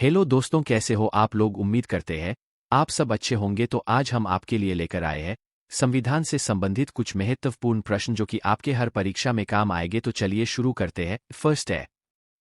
Hello दोस्तों, कैसे हो आप लोग। उम्मीद करते हैं आप सब अच्छे होंगे। तो आज हम आपके लिए लेकर आए हैं संविधान से संबंधित कुछ महत्वपूर्ण प्रश्न जो कि आपके हर परीक्षा में काम आएंगे। तो चलिए शुरू करते हैं। फर्स्ट है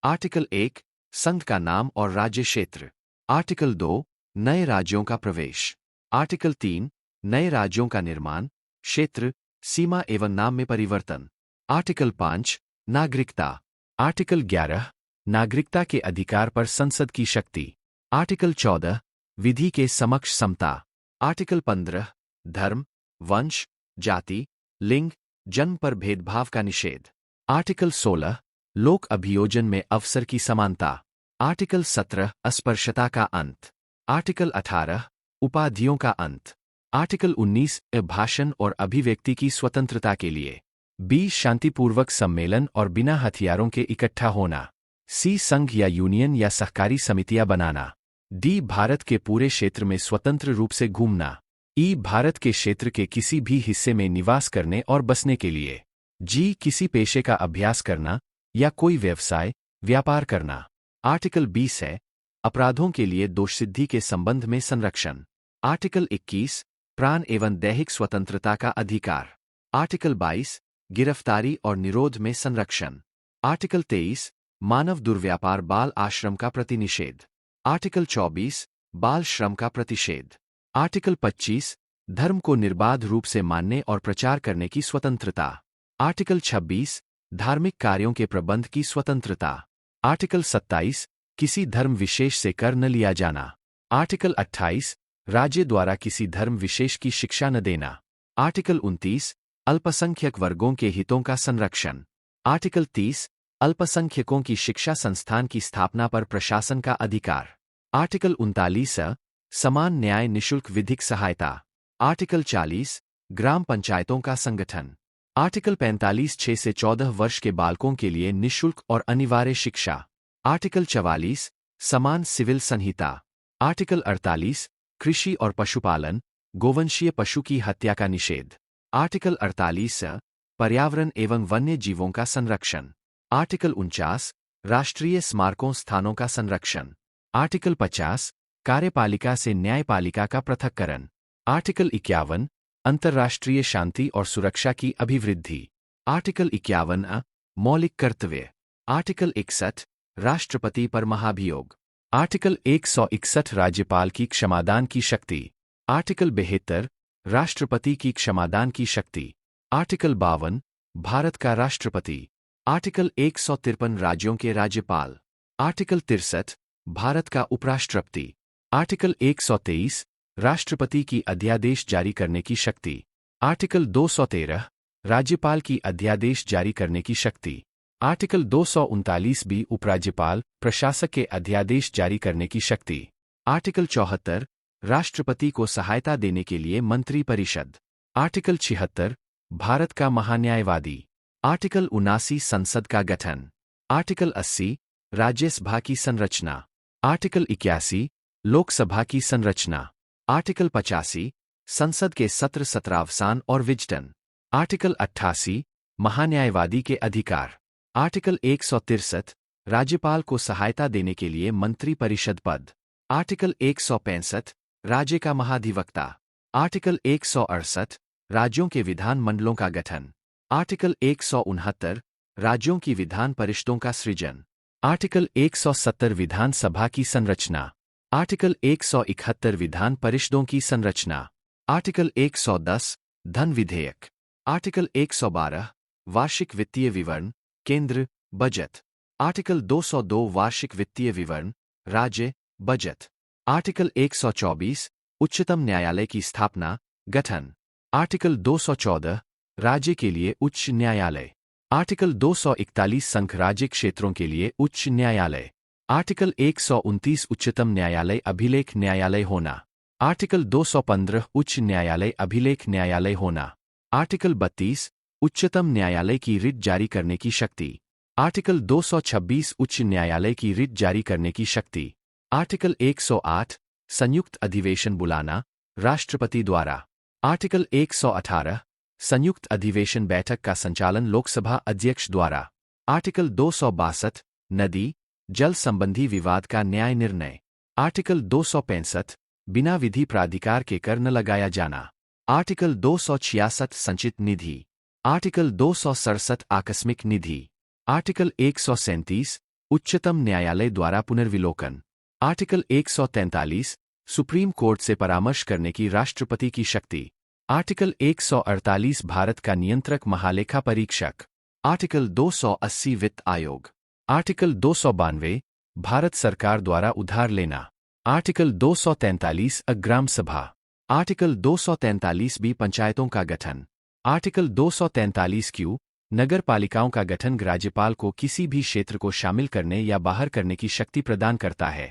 आर्टिकल 1, संघ का नाम और राज्य क्षेत्र। आर्टिकल 2, नए राज्यों का प्रवेश। आर्टिकल 3, नए राज्यों का निर्माण, क्षेत्र, सीमा एवं नाम में परिवर्तन। आर्टिकल 5, नागरिकता। आर्टिकल 11, नागरिकता के अधिकार पर संसद की शक्ति। आर्टिकल 14, विधि के समक्ष समता। आर्टिकल 15, धर्म, वंश, जाति, लिंग, जन्म पर भेदभाव का निषेध। आर्टिकल 16, लोक अभियोजन में अवसर की समानता। आर्टिकल 17, अस्पृश्यता का अंत। आर्टिकल 18, उपाधियों का अंत। आर्टिकल 19, भाषण और अभिव्यक्ति की स्वतंत्रता के लिए। 20, शांतिपूर्वक सम्मेलन और बिना हथियारों के इकट्ठा होना। सी, संघ या यूनियन या सहकारी समितियां बनाना। डी, भारत के पूरे क्षेत्र में स्वतंत्र रूप से घूमना। ई, भारत के क्षेत्र के किसी भी हिस्से में निवास करने और बसने के लिए। जी, किसी पेशे का अभ्यास करना या कोई व्यवसाय, व्यापार करना। आर्टिकल 20 है अपराधों के लिए दोषसिद्धि के संबंध में संरक्षण। आर्टिकल 21, प्राण एवं दैहिक स्वतंत्रता का अधिकार। आर्टिकल 22, गिरफ्तारी और निरोध में संरक्षण। आर्टिकल 23, मानव दुर्व्यापार बाल आश्रम का प्रतिनिषेध। आर्टिकल 24, बाल श्रम का प्रतिषेध। आर्टिकल 25, धर्म को निर्बाध रूप से मानने और प्रचार करने की स्वतंत्रता। आर्टिकल 26, धार्मिक कार्यों के प्रबंध की स्वतंत्रता। आर्टिकल 27, किसी धर्म विशेष से कर न लिया जाना। आर्टिकल 28, राज्य द्वारा किसी धर्म विशेष की शिक्षा न देना। आर्टिकल 29, अल्पसंख्यक वर्गों के हितों का संरक्षण। आर्टिकल 30, अल्पसंख्यकों की शिक्षा संस्थान की स्थापना पर प्रशासन का अधिकार। आर्टिकल 39, समान न्याय निशुल्क विधिक सहायता। आर्टिकल 40, ग्राम पंचायतों का संगठन। आर्टिकल 45, 6 से 14 वर्ष के बालकों के लिए निशुल्क और अनिवार्य शिक्षा। आर्टिकल 44, समान सिविल संहिता। आर्टिकल 48, कृषि और पशुपालन, गोवंशीय पशु की हत्या का निषेध। आर्टिकल 48, पर्यावरण एवं वन्य जीवों का संरक्षण। आर्टिकल 49, राष्ट्रीय स्मारकों स्थानों का संरक्षण। आर्टिकल 50, कार्यपालिका से न्यायपालिका का पृथक्करण। आर्टिकल 51, अंतर्राष्ट्रीय शांति और सुरक्षा की अभिवृद्धि। आर्टिकल 51, मौलिक कर्तव्य। आर्टिकल 61, राष्ट्रपति पर महाभियोग। आर्टिकल 161, राज्यपाल की क्षमादान की शक्ति। आर्टिकल 72, राष्ट्रपति की क्षमादान की शक्ति। आर्टिकल 52, भारत का राष्ट्रपति। आर्टिकल 153, राज्यों के राज्यपाल। आर्टिकल 63, भारत का उपराष्ट्रपति। आर्टिकल 123, राष्ट्रपति की अध्यादेश जारी करने की शक्ति। आर्टिकल 213, राज्यपाल की अध्यादेश जारी करने की शक्ति। आर्टिकल 239 बी, उपराज्यपाल, प्रशासक के अध्यादेश जारी करने की शक्ति। आर्टिकल 74, राष्ट्रपति को सहायता देने के लिए मंत्री परिषद। आर्टिकल 76, भारत का महान्यायवादी। आर्टिकल 79, संसद का गठन। आर्टिकल 80, राज्यसभा की संरचना। आर्टिकल 81, लोकसभा की संरचना। आर्टिकल 85, संसद के सत्र सत्रावसान और विघटन। आर्टिकल 88, महान्यायवादी के अधिकार। आर्टिकल 163, राज्यपाल को सहायता देने के लिए मंत्री परिषद पद। आर्टिकल 165, राज्य का महाधिवक्ता। आर्टिकल 168, राज्यों के विधान मंडलों का गठन। आर्टिकल 169, राज्यों की विधान परिषदों का सृजन। आर्टिकल 170, विधानसभा की संरचना। आर्टिकल 171, विधान परिषदों की संरचना। आर्टिकल 110, धन विधेयक। आर्टिकल 112, वार्षिक वित्तीय विवरण, केंद्र, बजट। आर्टिकल 202, वार्षिक वित्तीय विवरण, राज्य, बजट। आर्टिकल 124, उच्चतम न्यायालय की स्थापना, गठन। आर्टिकल 214, राज्य के लिए उच्च न्यायालय। आर्टिकल 241, संघ राज्य क्षेत्रों के लिए उच्च न्यायालय। आर्टिकल 129, उच्चतम न्यायालय अभिलेख न्यायालय होना। आर्टिकल 215, उच्च न्यायालय अभिलेख न्यायालय होना। आर्टिकल 32, उच्चतम न्यायालय की रिट जारी करने की शक्ति। आर्टिकल 226, उच्च न्यायालय की रिट जारी करने की शक्ति। आर्टिकल 108, संयुक्त अधिवेशन बुलाना, राष्ट्रपति द्वारा। आर्टिकल 118, संयुक्त अधिवेशन बैठक का संचालन लोकसभा अध्यक्ष द्वारा। आर्टिकल 262, नदी, जल संबंधी विवाद का न्याय निर्णय। आर्टिकल 265 बिना विधि प्राधिकार के कर न लगाया जाना। आर्टिकल 266 संचित निधि। आर्टिकल 267 आकस्मिक निधि। आर्टिकल 137 उच्चतम न्यायालय द्वारा पुनर्विलोकन। आर्टिकल 143 सुप्रीम कोर्ट से परामर्श करने की राष्ट्रपति की शक्ति। आर्टिकल 148 भारत का नियंत्रक महालेखा परीक्षक। आर्टिकल 280 वित्त आयोग। आर्टिकल 292 भारत सरकार द्वारा उधार लेना। आर्टिकल 243 ग्राम सभा। आर्टिकल 243 बी पंचायतों का गठन। आर्टिकल 243 क्यू नगर पालिकाओं का गठन राज्यपाल को किसी भी क्षेत्र को शामिल करने या बाहर करने की शक्ति प्रदान करता है।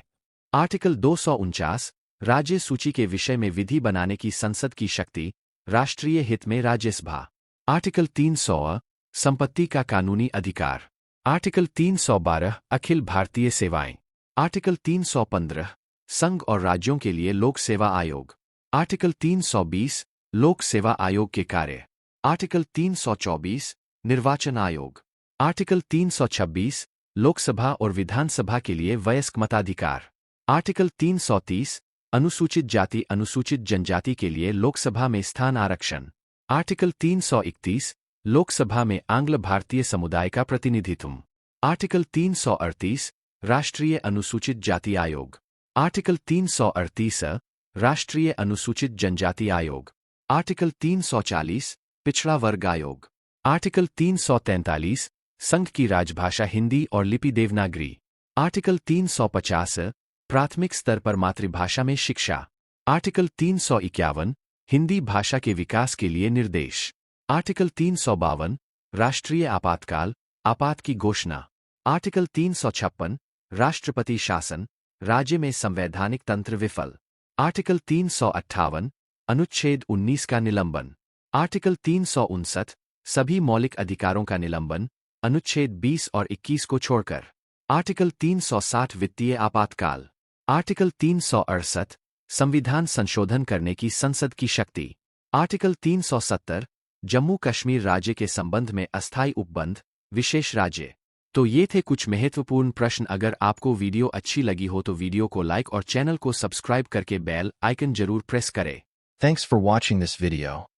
आर्टिकल 249 राज्य सूची के विषय में विधि बनाने की संसद की शक्ति, राष्ट्रीय हित में राज्यसभा। आर्टिकल 300 संपत्ति का कानूनी अधिकार। आर्टिकल 312 अखिल भारतीय सेवाएं। आर्टिकल 315 संघ और राज्यों के लिए लोक सेवा आयोग। आर्टिकल 320 लोक सेवा आयोग के कार्य। आर्टिकल 324 निर्वाचन आयोग। आर्टिकल 326 लोकसभा और विधानसभा के लिए वयस्क मताधिकार। आर्टिकल 330 अनुसूचित जाति अनुसूचित जनजाति के लिए लोकसभा में स्थान आरक्षण। आर्टिकल 331 लोकसभा में आंग्ल भारतीय समुदाय का प्रतिनिधित्व। आर्टिकल 338 राष्ट्रीय अनुसूचित जाति आयोग। आर्टिकल 338 राष्ट्रीय अनुसूचित जनजाति आयोग। आर्टिकल 340 पिछड़ा वर्ग आयोग। आर्टिकल 343 संघ की राजभाषा हिंदी और लिपि देवनागरी। आर्टिकल 350 प्राथमिक स्तर पर मातृभाषा में शिक्षा। आर्टिकल 351 हिंदी भाषा के विकास के लिए निर्देश। आर्टिकल 352 राष्ट्रीय आपातकाल आपात की घोषणा। आर्टिकल 356 राष्ट्रपति शासन राज्य में संवैधानिक तंत्र विफल। आर्टिकल 358 अनुच्छेद 19 का निलंबन। आर्टिकल 359 सभी मौलिक अधिकारों का निलंबन अनुच्छेद 20 और 21 को छोड़कर। आर्टिकल 360 वित्तीय आपातकाल। आर्टिकल 368 संविधान संशोधन करने की संसद की शक्ति। आर्टिकल 370 जम्मू कश्मीर राज्य के संबंध में अस्थायी उपबंध विशेष राज्य। तो ये थे कुछ महत्वपूर्ण प्रश्न। अगर आपको वीडियो अच्छी लगी हो तो वीडियो को लाइक और चैनल को सब्सक्राइब करके बेल आइकन जरूर प्रेस करें। Thanks for watching this video.